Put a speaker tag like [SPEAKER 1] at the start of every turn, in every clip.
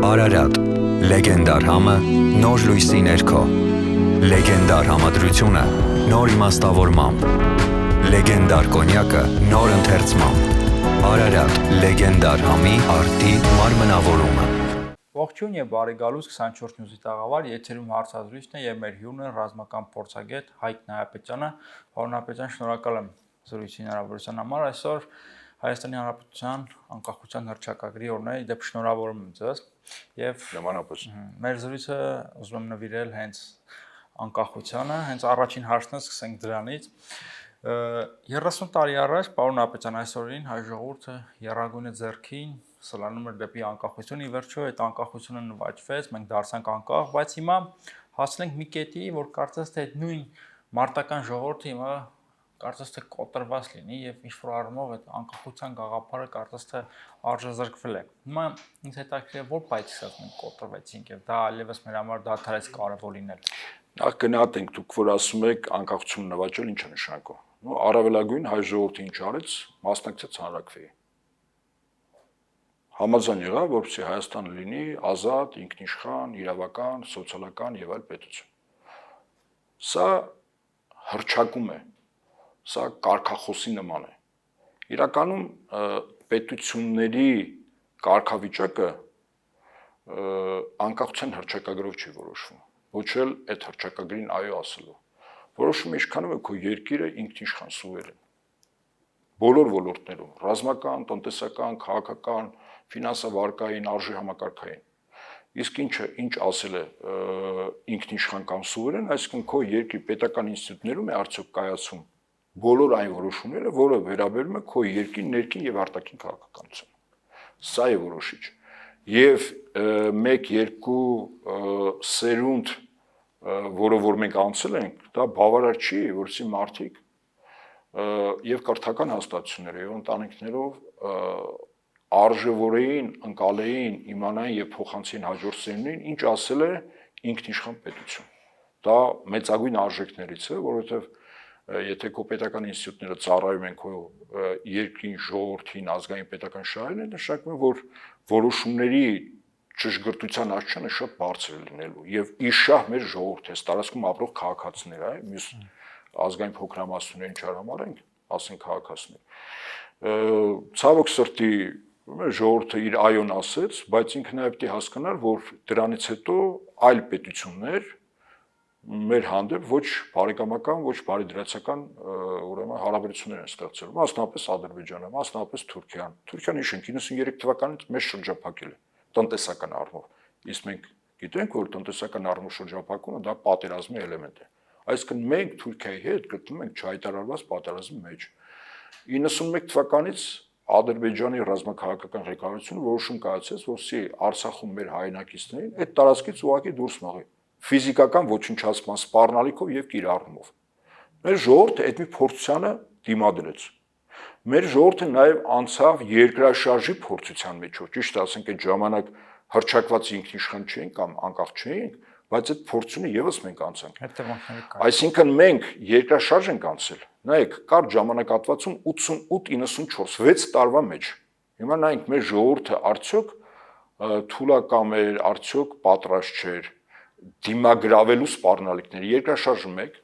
[SPEAKER 1] Արարատ, լեգենդար համը, նոր լույսի ներքո, լեգենդար համադրությունը, նոր իմաստավորմամբ, լեգենդար կոնյակը, նոր ընթերցմամբ, Արարատ, լեգենդար համի արդի մարմնավորումը։
[SPEAKER 2] Ողջույն եւ բարի գալուս 24 նյուզի տաղավար, եթերում հարցազրույցն է եւ մեր հյուրն է ռազմական փորձագետ Հայկ Նահապետյանը։ Պարոն Նահապետյան, շնորհակալ եմ զրույցի հնարավորության համար։ Այսօր Հայաստանի Հանրապետության անկախության հռչակագրի օրն է, դեպ շնորհավորում եմ ձեզ եւ
[SPEAKER 3] նմանապես
[SPEAKER 2] մեր զրույցը ուզում եմ նվիրել հենց անկախությանը, հենց առաջին հարցն է, սկսենք դրանից։ 30 տարի առաջ, պարոն Նահապետյան, այսօրին հայ ժողովուրդը եռագույնը ձեռքին սլանում էր դեպի անկախություն, ի վերջո այդ անկախությունը նվաճվեց, մենք դարձանք անկախ, բայց հիմա հասնենք մի կետի, որ կարծես թե այդ նույն մարտական ժողովուրդը հիմա կարծես թե կոտրված լինի եւ ինչ-որ առումով այդ անկախության գաղափարը կարծես թե արժեզրկվել է։ Հիմա ինձ հետաքրքիր է որ պայթյունով մենք կոտրվեցինք եւ դա այլևս մեր համար դադարեց կարևոր լինել։
[SPEAKER 3] Նախ գնահատենք, դուք որ ասում եք անկախություն նվաճել, ինչ է նշանակում։ Ну առավելագույն հայ ժողովուրդը ինչ արեց, մասնակցեց հանրաքվեի։ Համաձայն եղավ, որպեսզի Հայաստանը լինի ազատ, ինքնիշխան, իրավական, սոցիալական եւ այլ պետություն։ Սա հռչակում է, սա կարգախոսի նման է։ Իրականում պետությունների կարգավիճակը անկախության հռչակագրով չի որոշվում, ոչ էլ այդ հռչակագրին այո ասելով։ Որոշում է ինչքանով է քո երկիրը ինքնիշխան սուվերեն։ Բոլոր ոլորտներում՝ ռազմական, տնտեսական, քաղաքական, ֆինանսավարկային, արժի համակարգային։ Իսկ ինչ ասել է ինքնիշխան կամ սուվերեն, այսինքն քո երկրի պետական ինստիտուտներում է արդյոք կայացում բոլոր այն որոշումները, որը վերաբերում է քո երկրի ներքին եւ արտաքին քաղաքականությանը։ Սա է որոշիչ։ Եվ 1-2 սերունդ, որը որ մենք անցել ենք, դա բավարար չի, որովհետեւ մարդիկ եւ կրթական հաստատությունները եւ ընտանիքներով արժևորեին, ընկալեին, իմանային եւ փոխանցին հաջորդ սերունդին, ինչ ասել է ինքնիշխան պետություն։ Դա մեծագույն արժեքներից է, որովհետեւ եթե քո պետական ինստիտուտները ծառայում են քո երկրին, ժողովրդին, ազգային պետական շահերին, նշանակում է, որ որոշումների ճշգրտության աճանը շատ բարձր է լինելու եւ իշահ մեր ժողովուրդը, տարածքում ապրող քաղաքացիներ, այ մյուս ազգային փոքրամասնություններին չհամարենք, ասենք քաղաքացիներ։ Ցավոք սրտի ժողովուրդը իր այոն ասեց, բայց ինքը նաեւ պետք է հասկանար, որ դրանից հետո այլ պետություններ մեր հանդեպ ոչ բարեկամական, ոչ բարիդրացական ուրեմն հարաբերություններ են ստեղծել, մասնավորապես Ադրբեջանը, մասնավորապես Թուրքիան։ Թուրքիան իշենք 93 թվականից մեծ շրջափակել է տնտեսական առումով։ Իսկ մենք գիտենք, որ տնտեսական առումով շրջափակումը դա պատերազմի էլեմենտ է։ Այսինքն մենք Թուրքիայի հետ գտնվում ենք չհայտարարված պատերազմի մեջ։ 91 թվականից Ադրբեջանի ռազմաքաղաքական ղեկավարությունը որոշում կայացրեց, որսի Արցախում մեր հայրենակիցներին այդ տարածքից ուղղակի դուրս մղի ֆիզիկական ոչնչացման սպառնալիքով եւ կիրառումով։ Մեր ժողովուրդը այդ մի փորձությանը դիմադրեց։ Մեր ժողովուրդը նաեւ անցավ երկրաշարժի փորձության միջով, ճիշտ ասենք այդ ժամանակ հռչակված ինքնիշխան չէինք կամ անկախ չէինք, բայց այդ փորձությունը եւս մենք անցանք։ Այսինքն մենք երկրաշարժ ենք անցել։ Նայեք, կար ժամանակատվածում 88-94 6 տարվա մեջ։ Հիմա նայենք մեր ժողովուրդը արդյոք թուլակամ էր, արդյոք պատրաստ չէր դիմագրավելու սպառնալիքները։ Երկրաշարժը 1,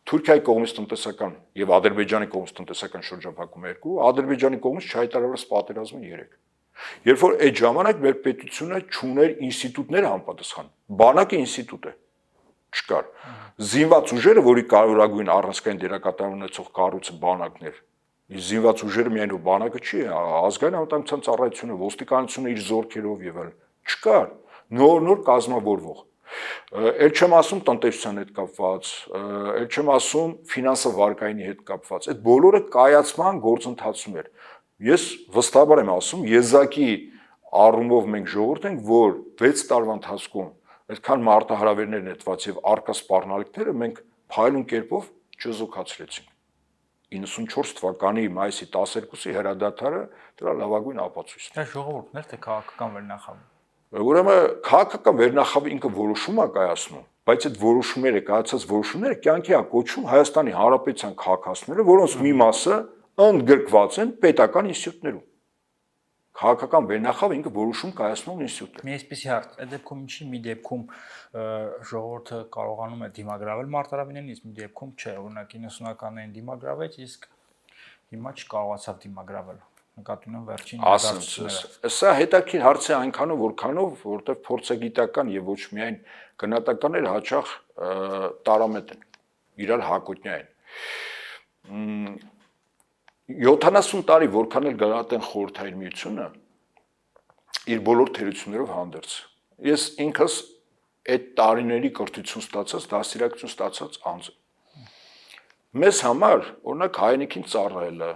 [SPEAKER 3] Թուրքիայի կողմից տնտեսական եւ Ադրբեջանի կողմից տնտեսական շրջափակումը 2, Ադրբեջանի կողմից չհայտարարված պատերազմը 3։ Երբ որ այդ ժամանակ մեր պետությունը չուներ ինստիտուտներ համապատասխան, բանակը ինստիտուտ է, չկար։ Զինված ուժերը, որի կարևորագույն առանցքային դերակատարություն ունեցող կառույցը բանակն էր, զինված ուժերը միայն որ բանակը չի, ազգային անվտանգության ծառայությունը, ոստիկանությունը իր զորքերով եւ այլն, չկար։ Նոր կազմավորվող։ Էլ չեմ ասում տնտեսության հետ կապված, էլ չեմ ասում ֆինանսավարկայինի հետ կապված։ Այդ բոլորը կայացման գործընթացում էր։ Ես վստահաբար եմ ասում, եզակի առումով մենք ժողովուրդ ենք, որ 6 տարվա ընթացքում այդքան մարտահրավերներ նետված եւ արկա սպառնալիքները մենք փայլուն կերպով չզոքացրեցինք։ 94 թվականի մայիսի 12-ի հրադադարը դրա լավագույն ապացույցն է։
[SPEAKER 2] Դա ժողովուրդն էր թե քաղաքական վերնախավը։
[SPEAKER 3] Ուրեմն քաղաքական վերնախավը ինքը որոշում է կայացնում, բայց այդ որոշումները, կայացած որոշումները կյանքի է կոչում Հայաստանի Հանրապետության քաղաքացիները, որոնց մի մասը ընդգրկված են պետական ինստիտուտներում։ Քաղաքական վերնախավ ինքը որոշում կայացնող ինստիտուտ է։
[SPEAKER 2] Մի այսպեսի հարց, այդ դեպքում ինչի մի դեպքում ժողովուրդը կարողանում է դիմագրավել մարտահրավերին, իսկ մի դեպքում չէ, օրինակ 90-ականներին դիմագրավեց, իսկ հիմա չկարողացավ դիմագրավել։ Նկատի ունեմ վերջին
[SPEAKER 3] իրադարձությունները։ Սա հետաքրքիր հարց է այնքանով, որքանով, որտեղ փորձագիտական եւ ոչ միայն գնահատականները հաճախ տարամետ են, իրար հակոտնյա են։ 70 տարի որքան էլ գնահատեն խորհրդային միությունը իր բոլոր թերություններով հանդերձ։ Ես ինքս այդ տարիների կրթություն ստացած, դաստիարակություն ստացած անձ եմ։ Մեզ համար, օրինակ հայրենիքին ծառայելը,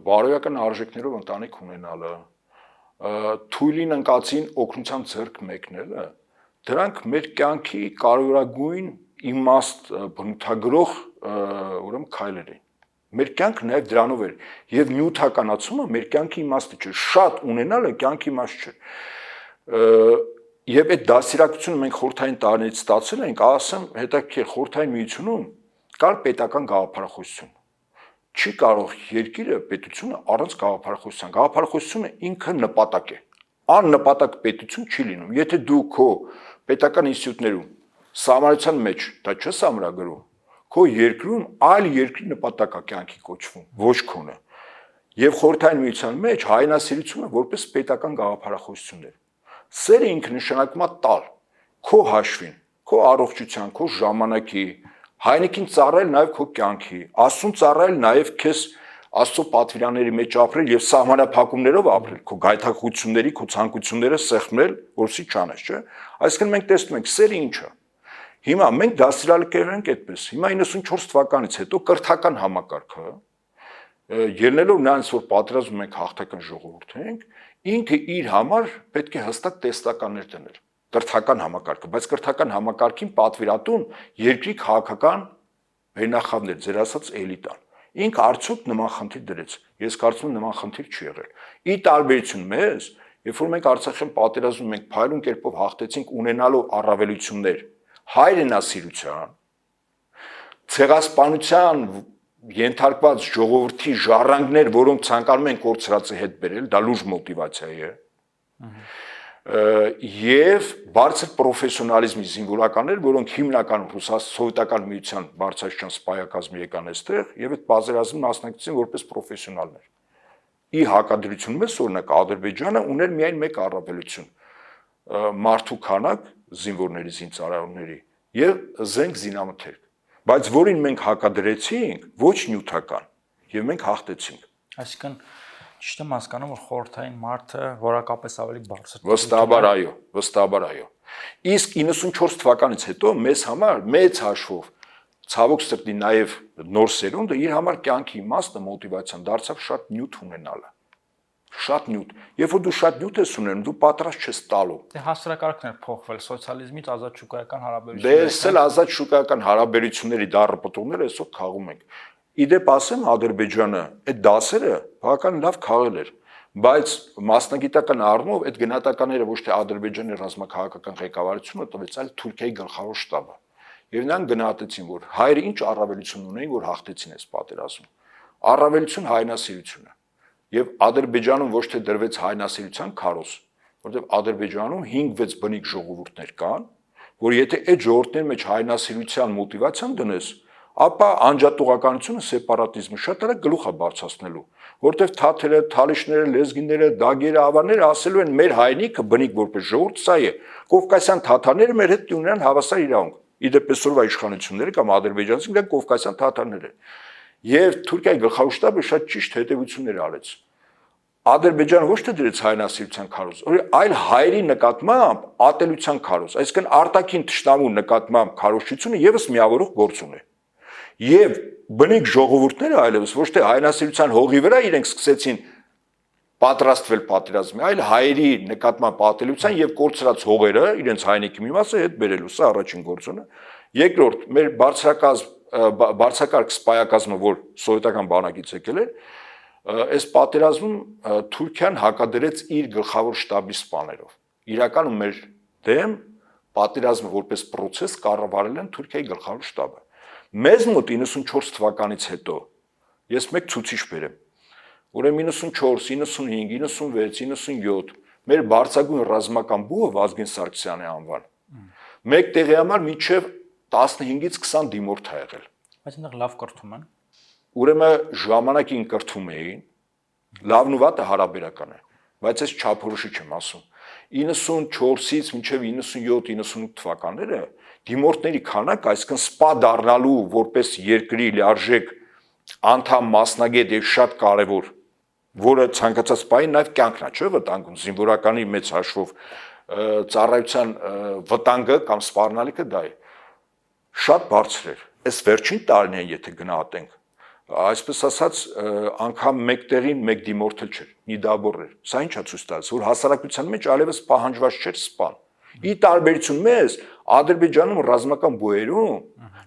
[SPEAKER 3] բարոյական արժեքներով ընտանիք ունենալը, թույլին ընկածին օգնության ձեռք մեկնելը, դրանք մեր կյանքի կարևորագույն իմաստ բնութագրող ուրեմն քայլեր են։ Մեր կյանքը նաև դրանով էր եւ նյութականացումը մեր կյանքի իմաստը չէ, շատ ունենալը կյանքի իմաստ չէ։ Եվ այդ դաստիարակությունը մենք խորհրդային տարիներից ստացել ենք, ասեմ, հետաքրքիր խորհրդային միությունում կար պետական գաղափարախոսություն։ Չի կարող երկիրը, պետությունը առանց գաղափարախոսության։ Գաղափարախոսությունը ինքը նպատակ է։ Աննպատակ պետություն չի լինում։ Եթե դու քո պետական ինստիտուտներում սահմանության մեջ դա չես ամրագրում, քո երկրում այլ երկրի նպատակա կյանքի կոչվում, ոչ քոնը։ Եվ խորհրդային միության մեջ հայրենասիրությունը որպես պետական գաղափարախոսություն էր։ Սերը ինքը նշանակում է տալ քո հաշվին, քո առողջության, քո ժամանակի, հայրենիքին ծառայել նաև քո կյանքի, Աստծուն ծառայել նաև քեզ Աստծո պատվիրանների մեջ ապրել եւ սահմանափակումներով ապրել, քո գայթակղությունների, քո ցանկությունները սեղմել, որսի չանես, չէ՞։ Այսինքն մենք տեսնում ենք սերը ինչ է։ Հիմա մենք դաստիարակել ենք այդպես։ Հիմա 94 թվականից հետո կրթական համակարգը ելնելով նրանց, որ պատրաստում ենք հաղթական ժողովուրդ ենք, ինքը իր համար պետք է հստակ տեստականներ դներ։ Կրթական համակարգը, բայց կրթական համակարգին պատվիրատուն երկրի քաղաքական վերնախավներ, ձեր ասած էլիտան։ Ինքը արդյոք նման խնդիր դրեց։ Ես կարծում եմ նման խնդիր չի եղել։ Ի տարբերություն մեզ, երբ որ մենք Արցախյան պատերազմում մենք փայլուն կերպով հաղթեցինք ունենալով առավելություններ հայրենասիրության, ցեղասպանության ենթարկված ժողովրդի ժառանգներ, որոնք ցանկանում են կորցրածի հետ բերել, դա լուրջ մոտիվացիա է։ Եվ բարձր պրոֆեսիոնալիզմի զինվորականներ, որոնք հիմնականում Սովետական միության բարձրաստիճան սպայակազմի եկան այստեղ եւ այդ պատերազմին մասնակցեցին որպես պրոֆեսիոնալներ։ Ի հակադրություն մեզ, օրինակ Ադրբեջանը ուներ միայն մեկ առավելություն՝ մարդու քանակ, զինվորների, զինծառայողների եւ զենք զինամթերք, բայց որին մենք հակադրեցինք, ոչ նյութական, եւ մենք հաղթեցինք։
[SPEAKER 2] Այսինքն ճիշտ եմ հասկանում, որ խորհրդային մարդը որակապես ավելի բարձր։
[SPEAKER 3] Վստահաբար այո, վստահաբար այո։ Իսկ 94 թվականից հետո մեզ համար մեծ հաշվով ցավոք սրտի նաև նոր սերունդը իր համար կյանքի իմաստը մոտիվացիան դարձավ շատ նյութ ունենալը։ Շատ նյութ։ Երբ որ դու շատ նյութ ես ունենում, դու պատրաստ չես տալու։
[SPEAKER 2] Դե հասարակարգն էր փոխվել սոցիալիզմից ազատ շուկայական հարաբերություններ։
[SPEAKER 3] Դե էսել ազատ շուկայական հարաբերությունների դառը պտուղները այսօր քաղում ենք։ Իդեպ ասեմ, Ադրբեջանը այդ դասերը բավական լավ քաղել էր, բայց մասնագիտական առումով այդ գնահատականները ոչ թե Ադրբեջանի ռազմաքաղաքական ղեկավարությունը տվեց, այլ Թուրքիայի գլխավոր շտաբը։ Եվ նրանք գնահատեցին, որ հայերը ինչ առավելություն ունեին, որ հաղթեցին այս պատերազմում։ Առավելություն հայրենասիրությունը։ Եվ Ադրբեջանում ոչ թե դրվեց հայրենասիրության քարոզ, որովհետև Ադրբեջանում 5-6 բնիկ ժողովուրդներ կան, որ եթե այդ ժողովուրդների մեջ հայրենասիրության մոտիվացիան դնես, ապա անջատողականությունը սեպարատիզմը շատ արագ գլուխ է բարձրացնելու, որտեղ թաթերը, թալիշները, լեզգիները, դագերը, ավարները ասելու են մեր հայրենիքը բնիկ որպես ժողովուրդ սա է, կովկասյան թաթարները մեր հետ ունեն հավասար իրավունք։ Իդեպ այսօրվա իշխանությունները կամ ադրբեջանցիները դա կովկասյան թաթարներ են։ Եվ Թուրքիայի գլխավոր շտաբը շատ ճիշտ հետևություններ արեց։ Ադրբեջանը ոչ թե դրեց հայրենասիրության քարոզ, այլ հայերի նկատմամբ ատելության քարոզ, այսինքն արտաքին թշնամու նկատմամբ քարոզչությունը եւս միավորող գործուն է։ Եվ բնիկ ժողովուրդները այլևս ոչ թե հայրենասիրության հողի վրա իրենք սկսեցին պատրաստվել պատերազմի, այլ հայերի նկատմամբ ատելության եւ կորցրած հողերը իրենց հայրենիքի մի մասը հետ բերելու, սա առաջին գործոնը։ Երկրորդ, մեր բարձրակարգ սպայակազմը, որ սովետական բանակից եկել էր, այս պատերազմում Թուրքիան հակադրեց իր գլխավոր շտաբի սպաներով։ Իրականում մեր դեմ պատերազմը որպես process կառավարել են Թուրքիայի գլխավոր շտաբը։ Մեզ մոտ 94 թվականից հետո ես մեկ ցուցիչ բերեմ։ Ուրեմն 94, 95, 96, 97 մեր բարձրագույն ռազմական բուհը Վազգեն Սարգսյանի անվան։ Մեկ տեղի համար մինչև 15-ից 20 դիմորդ ա եղել։
[SPEAKER 2] Բայց այնտեղ լավ կրթում են։
[SPEAKER 3] Ուրեմն ժամանակին կրթում էին, լավն ու վատը հարաբերական է, բայց այս չափորոշի չեմ ասում։ 94-ից մինչև 97-98 թվականները դիմորդների քանակը, այսինքն սպա դառնալու որպես երկրի լիարժեք անդամ մասնագետ եւ շատ կարեւոր, որը ցանկացած պահի նաեւ կյանքն է, չէ՞ վտանգում, զինվորականի մեծ հաշվով ծառայության վտանգը կամ սպառնալիքը դա է։ Շատ բարձր էր։ Այս վերջին տարիներին եթե գնահատենք, այսպես ասած, անգամ մեկ տեղին մեկ դիմորդել չէր, նիդաբոր էր։ Սա ի՞նչ է ցույց տալիս, որ հասարակության մեջ այլևս պահանջված չէր սպան։ Ի տարբերություն մեզ Ադրբեջանում ռազմական բույերում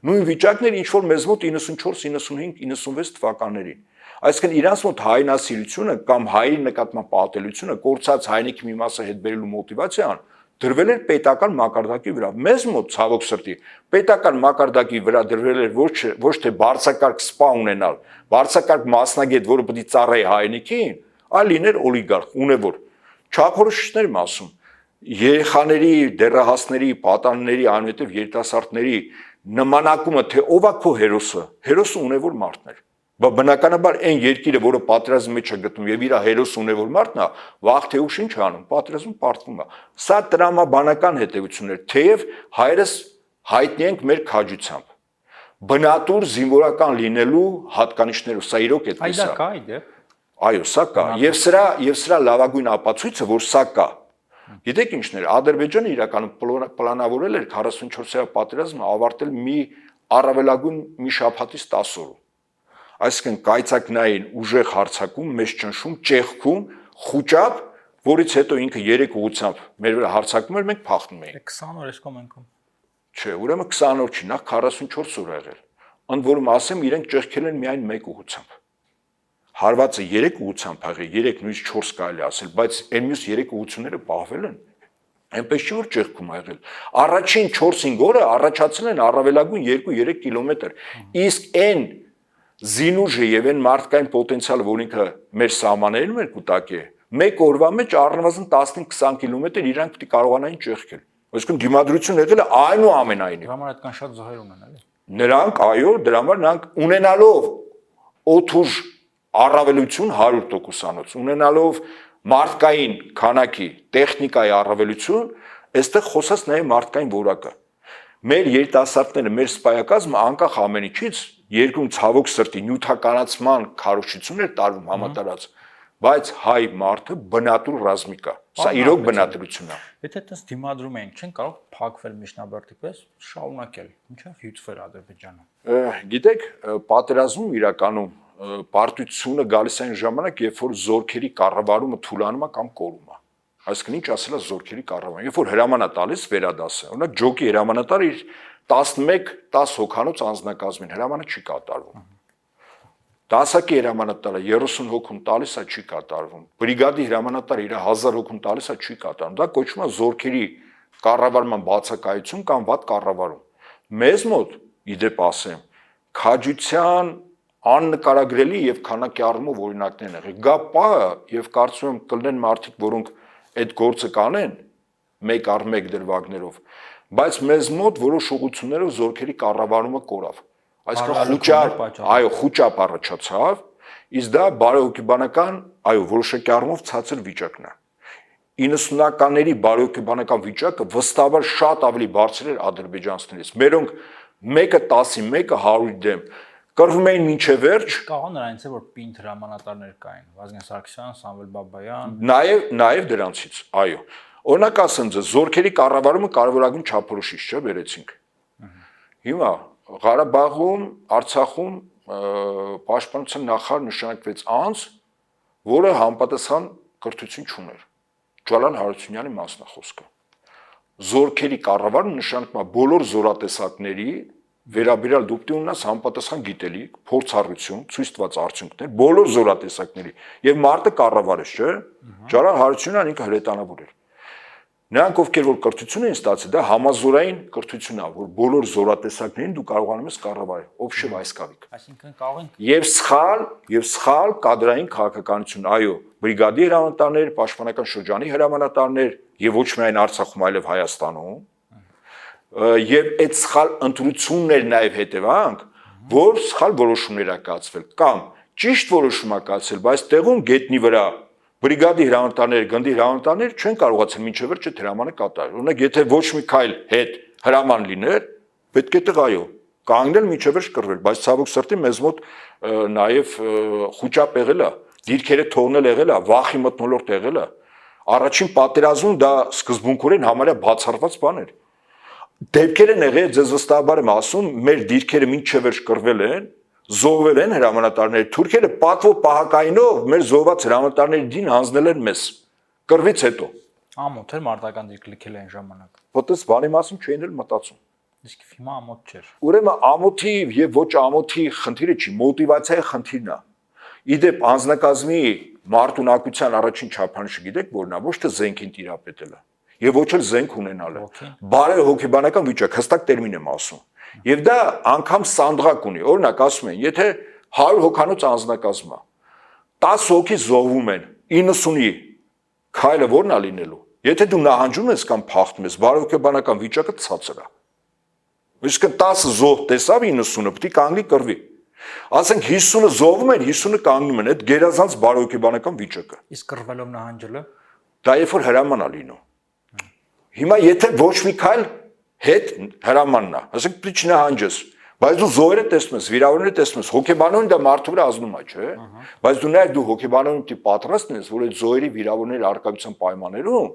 [SPEAKER 3] նույն վիճակն էր ինչ որ մեզ մոտ 94, 95, 96 թվականներին։ Այսինքն իրանց մոտ հայնասիրությունը կամ հայերի նկատմամբ պատելությունը, կորցած հայնիկի մի մասը հետ բերելու մոտիվացիան դրվել էր պետական մակարդակի վրա։ Մեզ մոտ ցավոք սրտի պետական մակարդակի վրա դրվել էր ոչ թե բարձրակարգ սպա ունենալ, բարձրակարգ մասնագետ, որը պետք է ծառայի հայնիկին, այլ լիներ օլիգարխ, ունևոր։ Չափորոշիչներ եմ ասում։ Երեխաների, դեռահասների, պատանիների, այնուհետև երիտասարդների նմանակումը, թե ով է քո հերոսը ունևոր մարդն էր։ Բնականաբար այն երկիրը, որը պատերազմի մեջ է գտնում եւ իր հերոսը ունևոր մարդն է, վաղ թե ուշ ինչ է անում, պատերազմ պարտվում է։ Սա տրամաբանական հետևություններ, թեև հայերս հայտնի ենք մեր քաջությամբ։ Բնատուր զինվորական լինելու հատկանիշներով, սա իրոք այդպես է։
[SPEAKER 2] Այդա կա իդեպ։
[SPEAKER 3] Այո, սա կա։ Եվ սրա լավագույն ապացույցը, որ սա կա։ Գիտեք ինչն էր, Ադրբեջանը իրականում պլանավորել էր 44-րդ պատերազմը ավարտել մի առավելագույն մի շաբաթից 10 օրում։ Այսինքն կայծակնային ուժեղ հարձակում, մեծ ճնշում, ճեղքում, խուճապ, որից հետո ինքը 3 ուղությամբ մեր վրա հարձակում էր, մենք փախնում էինք։
[SPEAKER 2] 20 օր էսկոմ ենքում։
[SPEAKER 3] Չէ, ուրեմն 20 օր չի, նախ 44 օր եղել։ Ընդ որում ասեմ, իրենք ճեղքել են միայն 1 ուղությամբ։ Հարվածը 3 ուղությամբ եղել, 3 նույնիսկ 4 կարելի ասել, բայց այն մյուս 3 ուղությունները պահվել են։ Այնպես չի որ ճեղքում ա եղել։ Առաջին 4-5 օրը առաջացել են առավելագույն 2-3 կիլոմետր։ Իսկ այն զինուժը եւ այն մարդկային պոտենցիալը, որ ինքը մեր սահմաններում էր կուտակի, մեկ օրվա մեջ առնվազն 15-20 կիլոմետր իրանք պետք է կարողանային ճեղքել։ Այսինքն դիմադրություն եղել է այնուամենայնիվ։
[SPEAKER 2] Դրա համար այդքան շատ զոհեր ունեն, էլի։
[SPEAKER 3] Նրանք, այո, դրա համար նրանք ունենալով օթուժ առավելություն 100%-անոց, ունենալով մարդկային քանակի, տեխնիկայի առավելություն, այստեղ խոսած նաև մարդկային որակը։ Մեր երիտասարդները, մեր սպայակազմը անկախ ամեն ինչից երկրում ցավոք սրտի նյութականացման քարոզչություն էր տարվում համատարած, բայց հայ մարդը բնատուր ռազմիկ է։ Սա իրոք բնադրություն է։
[SPEAKER 2] Եթե այդպես դիմադրում ենք, չեն կարող փակվել միջնաբերդի պես, շարունակել, ինչով հյուծվել Ադրբեջանը։
[SPEAKER 3] Գիտեք, պատերազմում իրականում պարտությունը գալիս այն ժամանակ, երբ որ զորքերի կառավարումը թուլանում է կամ կորում է։ Այսինքն ինչ ասել է զորքերի կառավարումը, երբ որ հրաման է տալիս վերադասը, օրինակ ջոկի հրամանատարը իր 11-10 հոգանոց անձնակազմին հրամանը չի կատարվում։ Դասակի հրամանատարը 30 հոգուն տալիս է չի կատարվում։ Բրիգադի հրամանատարը իր 1000 հոգուն տալիս է չի կատարվում։ Դա կոչվում է զորքերի կառավարման բացակայություն կամ վատ կառավարում։ Մեզ մոտ, իդեպ ասեմ, քաջության աննկարագրելի եւ քանակի առումով օրինակներ են եղել։ Գա պահը եւ կարծում եմ կլինեն մարդիկ, որոնք այդ գործը կանեն մեկ առ մեկ դրվագներով, բայց մեզ մոտ որոշ ուղղություններով զորքերի կառավարումը կորավ։ Այսինքն խուճապ, այո, խուճապ առաջացավ, իսկ դա բարոյհոգեբանական, այո, որոշակի առումով ցածր վիճակն է։ 90-ականների բարոյհոգեբանական վիճակը վստահաբար շատ ավելի բարձր էր ադրբեջանցիներից։ Մերոնք մեկը 10-ի, մեկը 100-ի դեմ կռվում էին մինչև վերջ։
[SPEAKER 2] Կաղա նրանից է որ պինդ հրամանատարներ կային, Վազգեն Սարգսյան, Սամվել Բաբայան։
[SPEAKER 3] Նաև դրանցից, այո։ Օրինակ ասեմ ձեզ, զորքերի կառավարումը կարևորագույն չափորոշիչ չէ, վերեցինք։ Հիմա Ղարաբաղում, Արցախում պաշտպանության նախարար նշանակվեց անձ, որը համապատասխան կրթություն չուներ։ Ջալալ Հարությունյանի մասնախոսքը։ Զորքերի կառավարումը նշանակում է բոլոր զորատեսակների վերաբերյալ դուպտի ունենաս համապատասխան գիտելիք, փորձառություն, ցույց տված արդյունքներ, բոլոր զորատեսակների եւ մարտը կառավարեց, չէ՞։ Ջալալ Հարությունյանն ինքը հրետանավոր էր։ Նրանք ովքեր որ կրթություն են ստացել, դա համազորային կրթություն է, որ բոլոր զորատեսակներին դու կարողանում ես կառավարել, ովշև այս կավիկ։
[SPEAKER 2] Այսինքն կարող ենք
[SPEAKER 3] Եվ սխալ կադրային քաղաքականություն, այո, բրիգադի հրամանատարներ, պաշտպանական շրջանի հրամանատարներ եւ ոչ միայն Արցախում, այլև Հայաստանում, եւ այդ սխալ ընտրություններ նաեւ հետևանք, որ սխալ որոշումներ ա կայացվել կամ ճիշտ որոշում ա կայացել, բայց տեղում գետնի վրա բրիգադի հրամանատարներ, գնդի հրամանատարներ չեն կարողացել մինչև վերջ այդ հրամանը կատարել։ Օրինակ, եթե ոչ մի քայլ հետ հրաման լիներ, պետք է տեղ այո, կանգնել մինչև վերջ կռվել, բայց ցավոք սրտի մեզ մոտ նաև խոճապ եղել է, դիրքերը թողնել եղել է, վախի մթնոլորտ եղել է։ Առաջին պատերազմում դա սկզբունքորեն համարյա բացառված բան էր։ Դեպքեր են եղել, ձեզ վստահաբար եմ ասում, մեր դիրքերը մինչև վերջ կռվել են, զոհվել են հրամանատարները, թուրքերը պատվո պահակայինով մեր զոհված հրամանատարների դին հանձնել են մեզ կռվից հետո։
[SPEAKER 2] ամոթ էր մարտական դիրք լքել այն ժամանակ։
[SPEAKER 3] Որտես բանի մասին չէին էլ մտածում։
[SPEAKER 2] Իսկ հիմա ամոթ չէր։
[SPEAKER 3] Ուրեմն ամոթի եւ ոչ ամոթի խնդիրը չի, մոտիվացիայի խնդիրն է։ Իդեպ անձնակազմի մարտունակության առաջին չափանիշը գիտեք որն է, ոչ թե զենքին տիրապետելը եւ ոչ էլ զենք ունենալը։ Բարե հոգեբանական վիճակ, հստակ տերմին եմ ասում։ Եվ դա անգամ սանդղակ ունի։ Օրինակ ասում են, եթե 100 հոգանոց անձնակազմ է, 10 հոգի զոհվում են, 90-ի քայլը ո՞րն է լինելու։ Եթե դու նահանջում ես կամ փախնում ես, բարոյական վիճակը ցածր է։ Իսկ 10 զոհ տեսավ 90-ը, պետք է կանգնի կռվի։ Ասենք 50-ը զոհվում են, 50-ը կանգնում են, այդ գերազանց բարոյական վիճակը։
[SPEAKER 2] Իսկ կռվելով նահանջելը
[SPEAKER 3] Դա երբ որ հրաման է լինում։ Հիմա եթե ոչ մի քայլ հետ հրամանն է, ասենք դու չնահանջես, բայց դու զոհերը տեսնում ես, վիրավորները տեսնում ես, հոգեբանորեն դա մարդու վրա ազդում է, չէ՞։ Բայց դու նաև դու հոգեբանորեն պիտի պատրաստ ես, որ այդ զոհերի վիրավորների արկայության պայմաններում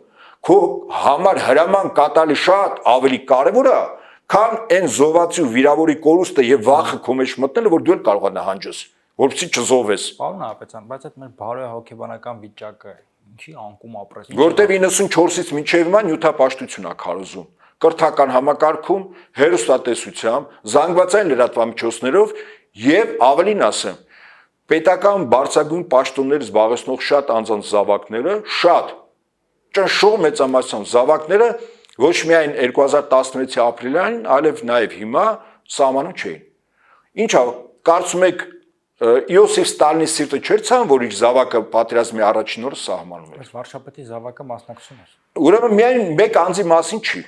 [SPEAKER 3] քո համար հրաման կատարելը շատ ավելի կարևոր է, քան այն զոհվածի ու վիրավորի կորուստը եւ վախը քո մեջ մտնելը, որ դու էլ կարող ես նահանջես, որպեսզի չզոհվես։
[SPEAKER 2] Պարոն Ապետյան, բայց այդ մեր բարոյահոգեբանական վիճակը ինչի անկում ապրես։
[SPEAKER 3] Որտեւ 94-ից մինչև հիմա նյութապաշտություն է քարոզում։ Կրթական համակարգում, հերոստատեսությամբ, զանգվածային լրատվամիջոցներով եւ ավելին ասեմ, պետական բարձրագույն պաշտոններ զբաղեցնող շատ անձանց զավակները, շատ ճնշող մեծամասնության զավակները ոչ միայն 2016-ի ապրիլին, այլև նաեւ հիմա սահմանում չէին։ Ինչա, կարծում եք Իոսիֆ Ստալինի սիրտը չէր ցան, որ իր զավակը պատերազմի առաջին օրը սահմանում էր։
[SPEAKER 2] Բայց վարչապետի զավակը մասնակցում էր։
[SPEAKER 3] Ուրեմն միայն մեկ անձի մասին չի։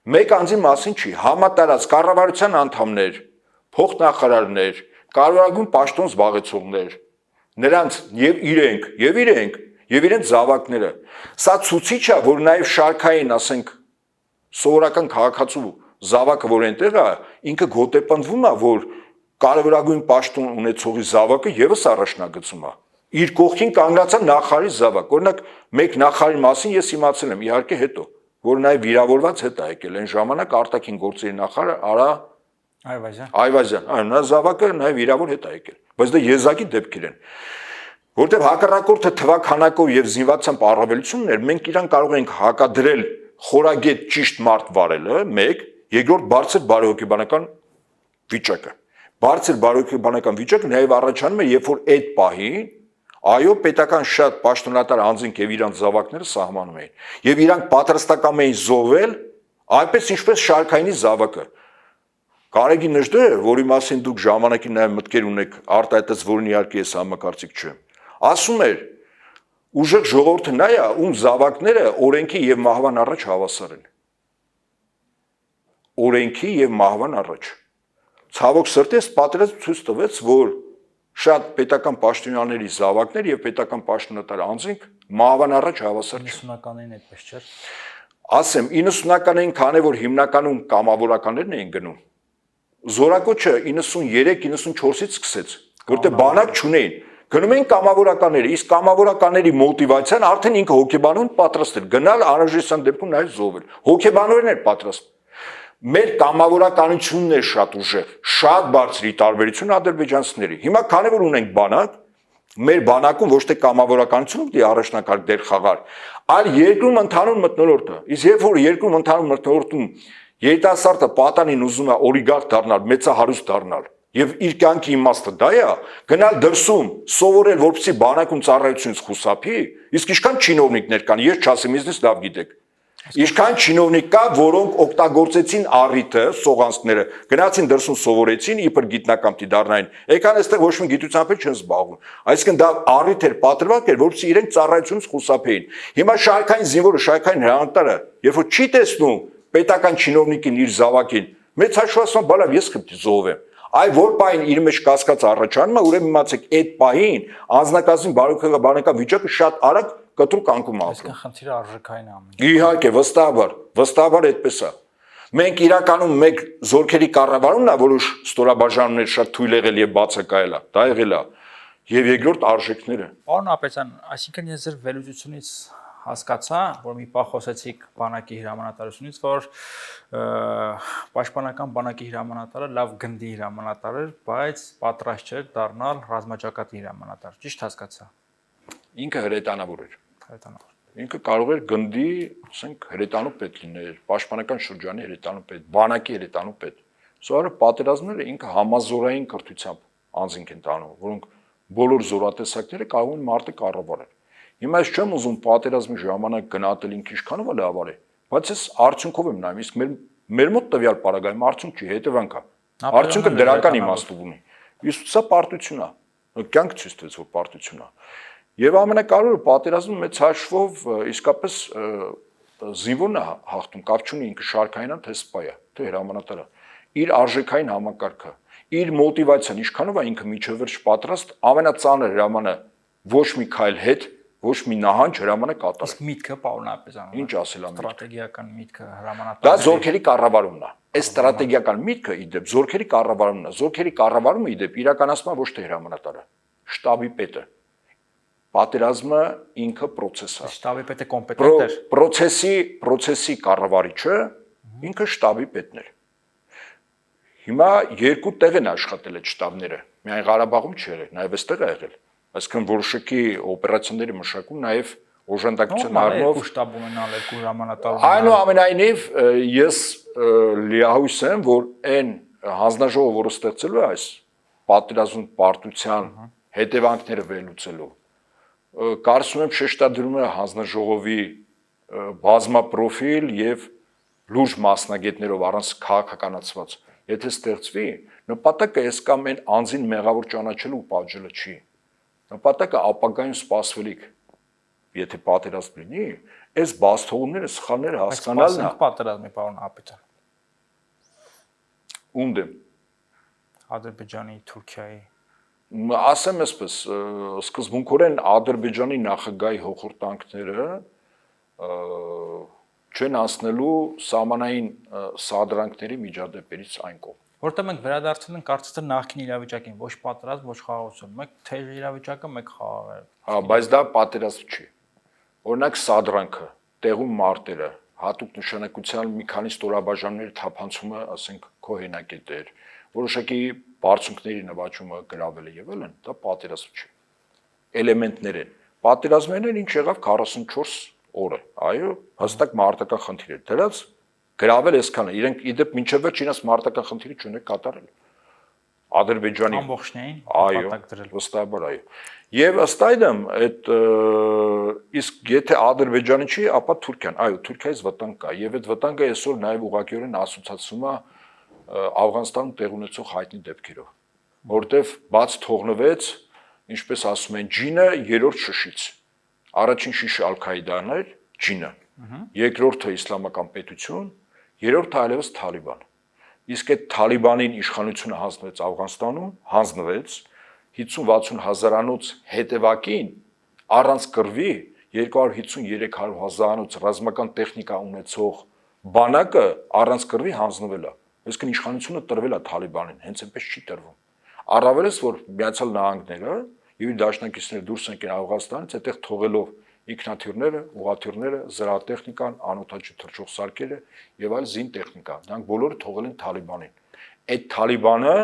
[SPEAKER 3] Մեկ անձի մասին չի, համատարած կառավարության անդամներ, փոխնախարարներ, կարևորագույն պաշտոն զբաղեցողներ, նրանց եւ իրենց զավակները։ Սա ցուցիչ է, որ նաեւ շարքային, ասենք, սովորական քաղաքացու զավակը, որ այնտեղ է, ինքը գոտեպնդվում է, որ կարևորագույն պաշտոն ունեցողի զավակը եւս առաջնագծում է։ Իր կողքին կանգնած է նախարարի զավակ։ Օրինակ, մեկ նախարարի մասին ես իմացել եմ, իհարկե հետո, որ նաև վիրավորված հետ է եկել այն ժամանակ արտաքին գործերի նախարար Արա Այվազյան, այո, նա զավակը նաև վիրավոր հետ է եկել, բայց դա եզակի դեպքեր են, որտեղ հակառակորդը թվականակով եւ զինվածությամբ առավելություն ուներ, մենք իրան կարող ենք հակադրել խորագետ ճիշտ մարդ վարելը, մեկ, երկրորդ բարձր բարոյական վիճակը։ Բարձր բարոյական վիճակը նաև առաջանում է, երբ որ այդ պահին այո, պետական շատ պաշտոնատար անձինք եւ իրանց զավակները սահմանում էին եւ իրանք պատրաստական էին զոհվել, այնպես ինչպես շարքայինի զավակը։ Կարեգի նժդը, որի մասին դուք ժամանակին նաեւ մտքեր ունեք, արտահայտած, որն իհարկե ես համակարծիք չեմ, ասում էր ուժեղ ժողովուրդը նա է, ում զավակները օրենքի եւ մահվան առաջ հավասար են։ Օրենքի եւ մահվան առաջ։ Ցավոք սրտի այս պատերազմը ցույց տվեց, որ շատ պետական պաշտոնյաների զավակներ եւ պետական պաշտոնատար անձինք մահվան առաջ հավասար չեն։
[SPEAKER 2] 90-ականներին այդպես չէր։
[SPEAKER 3] Ասեմ, 90-ականներին քանի որ հիմնականում կամավորականներն էին գնում, զորակոչը 93-94-ից սկսեց, որտեղ բանակ չունեին։ Գնում էին կամավորականները, իսկ կամավորականների մոտիվացիան արդեն ինքը հոգեբանորեն պատրաստ էր գնալ անհրաժեշտության դեպքում նաև զոհվել։ Հոգեբանորեն էր պատրաստ։ Մեր կամավորականությունն է շատ ուժեղ, շատ բարձր ի տարբերություն ադրբեջանցիների։ Հիմա քանի որ ունենք բանակ, մեր բանակում ոչ թե կամավորականությունը պետք է առաջնակարգ դեր խաղար, այլ երկրում ընդհանուր մթնոլորտը։ Իսկ երբ որ երկրում ընդհանուր մթնոլորտում երիտասարդը պատանին ուզում է օլիգարխ դառնալ, մեծահարուստ դառնալ, եւ իր կյանքի իմաստը դա է, գնալ դրսում սովորել, որպեսզի բանակում ծառայությունից խուսափի, իսկ ինչքան չինովնիկներ կան, ես չասեմ, ինձնից լավ գիտեք։ Ինչքան չինովնիկ կա, որոնք օգտագործեցին առիթը, սողանցքները, գնացին դրսում սովորեցին, իբր գիտնական դառնային։ Եկան այստեղ ոչ մի գիտությամբ չեն զբաղվում։ Այսինքն դա առիթ էր, պատրվակ էր, որովհետեւ իրենք ծառայությունից խուսափեին։ Հիմա շարքային զինվորը, շարքային հրանտարը, երբ որ չի տեսնում պետական չինովնիկին իր զավակին, մեծ հաշվասման բալավ ես կպետք է զոհվեմ։ Այ որ պահին իր մեջ կասկած առաջանում է, ուրեմն իմացեք, այդ պահին անձնակազմի բարոյական վիճակը շատ արագ կտրուկ անկում ապրում։
[SPEAKER 2] Այսինքն խնդիրը արժեքային ամեն։
[SPEAKER 3] Իհարկե, վստահաբար այդպես է։ Մենք իրականում մեկ զորքերի կառավարումն է, որոշ ստորաբաժանումներ շատ թույլ եղել եւ բացակայել է, դա եղել է։ Եվ երկրորդ արժեքները։
[SPEAKER 2] Պարոն Ապետյան, այսինքն ես ձեր վերլուծությունից հասկացա, որ մի պահ խոսեցիք բանակի հրամանատարությունից, որ պաշտպանական բանակի հրամանատարը լավ գնդի հրամանատար էր, բայց պատրաստ չէր դառնալ ռազմաճակատի հրամանատար։ Ճիշտ հասկացա։
[SPEAKER 3] Ինքը հրետանավոր էր։
[SPEAKER 2] Հրետանավոր։
[SPEAKER 3] Ինքը կարող էր գնդի, ասենք, հրետանու պետ լինել, պաշտպանական շրջանի հրետանու պետ, բանակի հրետանու պետ։ Սովորաբար պատերազմները ինքը համազորային կրթությամբ անձինք են տանում, որոնք բոլոր զորատեսակները կարող են մարտը կառավարել։ Հիմա ես չեմ ուզում պատերազմի ժամանակ գնահատել ինքը ինչքանով է լավ արել, բայց ես արդյունքով եմ նայում, իսկ մեր մոտ տվյալ պարագայում արդյունք չի, հետևանք է։ Արդյունքը դրական իմաստով ունի։ Իսկ սա պարտություն է։ Կյանք ցույց տվեց, որ պարտություն է։ Եվ ամենակարևորը պատերազմում մեծ հաշվով իսկապես զինվորն է հաղթում, կապ չունի ինքը շարքային է, թե սպայ է, թե հրամանատարը։ Իր արժեքային համակարգը, իր մոտիվացիան, ինչքանով է ինքը միջովերջ պատրաստ ամենածանր հրամանը ոչ մի քայլ հետ, ոչ մի նահանջ հրամանը կատարել։
[SPEAKER 2] Իսկ միտքը պարոն Ապետյան։
[SPEAKER 3] Ինչ ասել եմ։
[SPEAKER 2] Ստրատեգիական միտքը հրամանատարը։
[SPEAKER 3] Դա զորքերի կառավարումն է։ Այս ստրատեգիական միտքը իդեպ զորքերի կառավարումն է։ Զորքերի կառավարումը իդեպ իրականացման ոչ թե հրամանատարը, շտաբի պետը։ Պատերազմը ինքը process է։
[SPEAKER 2] Շտաբի պետը կոմպետենտ էր։
[SPEAKER 3] Process-ի կառավարիչը ինքը շտաբի պետն էր։ Հիմա երկու տեղ են աշխատել այդ շտաբները։ Միայն Ղարաբաղում չէր, նաև այստեղ է եղել։ Այսինքն որոշակի օպերացիաների մշակում նաև օժանդակության առումով
[SPEAKER 2] շտաբ ունենալ երկու հրամանատար։
[SPEAKER 3] Այնուամենայնիվ ես լիահույս եմ, որ այն հանձնաժողովը, որը ստեղծելու է այս պատերազմի պարտության հետևանքները վերլուծելու, կարծում եմ շեշտադրում է հանձնաժողովի բազմապրոֆիլ եւ լուրջ մասնագետներով առանց քաղաքականացված։ Եթե ստեղծվի, նպատակը այս կամ այն անձին մեղավոր ճանաչելու ու պատժելը չի։ Նպատակը ապագայում սպասվելիք, եթե պատերազմ լինի, այս բացթողումները, սխալները հասկանալն է։
[SPEAKER 2] Պատերազմի պարոն Ապետյան։
[SPEAKER 3] Ում դեմ։
[SPEAKER 2] Ադրբեջանի, Թուրքիայի։
[SPEAKER 3] Ասեմ այսպես, սկզբունքորեն Ադրբեջանի նախագահի հոխորտանքները չեն հասնելու սահմանային սադրանքների միջադեպերից այն կողմ։
[SPEAKER 2] Որտեղ մենք վերադարձել ենք կարծես թե նախկին իրավիճակին, ոչ պատերազմ, ոչ խաղաղություն, մեկ թեժ իրավիճակը, մեկ խաղաղ է։
[SPEAKER 3] Հա, բայց դա պատերազմ չի։ Օրինակ սադրանքը, տեղում մարտերը, հատուկ նշանակության մի քանի ստորաբաժանումների թափանցումը, ասենք, քո հենակետեր, որոշակի բարձունքների նվաճումը, գրավելը եւ այլն, դա պատերազմ չի։ Էլեմենտներ են։ Պատերազմներն են, ինչ եղավ 44 օրը, այո, հստակ մարտական խնդիր էր դրած, գրավել այսքանը, իրենք իդեպ մինչև վերջ իրենց մարտական խնդիրը չունեն կատարել։ Ադրբեջանի
[SPEAKER 2] ամբողջներին
[SPEAKER 3] նպատակ դրել, վստահաբար այո։ Եվ ըստ այդմ այդ իսկ եթե Ադրբեջանը չի, ապա Թուրքիան, այո, Թուրքիայից վտանգ կա, եւ այդ վտանգը այսօր նաեւ ուղղակիորեն ասոցացվում է Աֆղանստանում տեղ ունեցող հայտնի դեպքերով, որտեղ բաց թողնվեց, ինչպես ասում են, ջինը երրորդ շշից։ Առաջին շիշը Ալ-Քաիդան էր, ջինը, երկրորդը իսլամական պետություն, երրորդը այլևս Թալիբան։ Իսկ այդ Թալիբանին իշխանությունը հանձնվեց Աֆղանստանում, հանձնվեց 50-60 հազարանոց հետևակին առանց կռվի 250-300 հազարանոց ռազմական տեխնիկա ունեցող բանակը առանց կռվի հանձնվել է։ Այսինքն իշխանությունը տրվել է Թալիբանին, հենց այնպես չի տրվում։ Առավելս որ Միացյալ Նահանգները եւ իր դաշնակիցները դուրս եկան Աֆղանստանից, այդտեղ թողելով ինքնաթիռները, ուղղաթիռները, զրահատեխնիկան, անօդաչու թռչող սարքերը եւ այլ զին տեխնիկա, դրանք բոլորը թողել են Թալիբանին։ Այդ Թալիբանը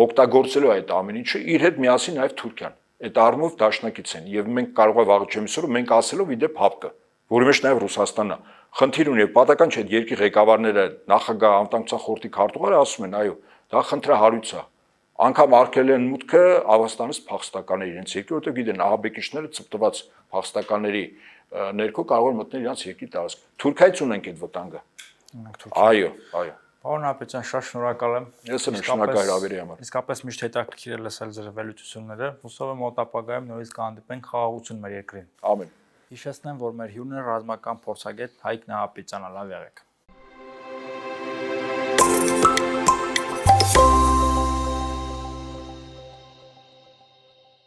[SPEAKER 3] օգտագործելու է այդ ամեն ինչը իր հետ միասին նաեւ Թուրքիան։ Այդ առումով դաշնակից են եւ մենք կարող է վաղ չեմիսորը մենք ասելով իդեպ հապկը, որի մեջ նաեւ Ռուսաստանն է։ Խնդիր ունի, պատական չէ, երկրի ղեկավարները, նախագահ, անվտանգության խորհրդի քարտուղարը ասում են, այո, դա խնդրահարույց է։ Անկամ արկել են մուտքը Աֆղանստանից փախստականներ իրենց երկրի, որտեղ գիտեն ահաբեկիչները ծպտված փախստականների ներքո կարող են մտնել իրենց երկրի տարածք։ Թուրքիայից ունենք այդ վտանգը։ Այո, այո։
[SPEAKER 2] Պարոն Հապետյան, շատ շնորհակալ եմ։
[SPEAKER 3] Ես եմ շնորհակալ հրավերի համար։
[SPEAKER 2] Իսկապես միշտ հետաքրքիր է լսել ձեր վերլուծությունները։ Հուսով եմ մոտ ապագայում նորից կհանդիպենք խաղաղություն մեր երկրին։
[SPEAKER 3] Ամեն։
[SPEAKER 2] Հիշեցնեմ, որ մեր հյուրն է ռազմական փորձագետ Հայկ Նահապետյանը, լավ եղեք։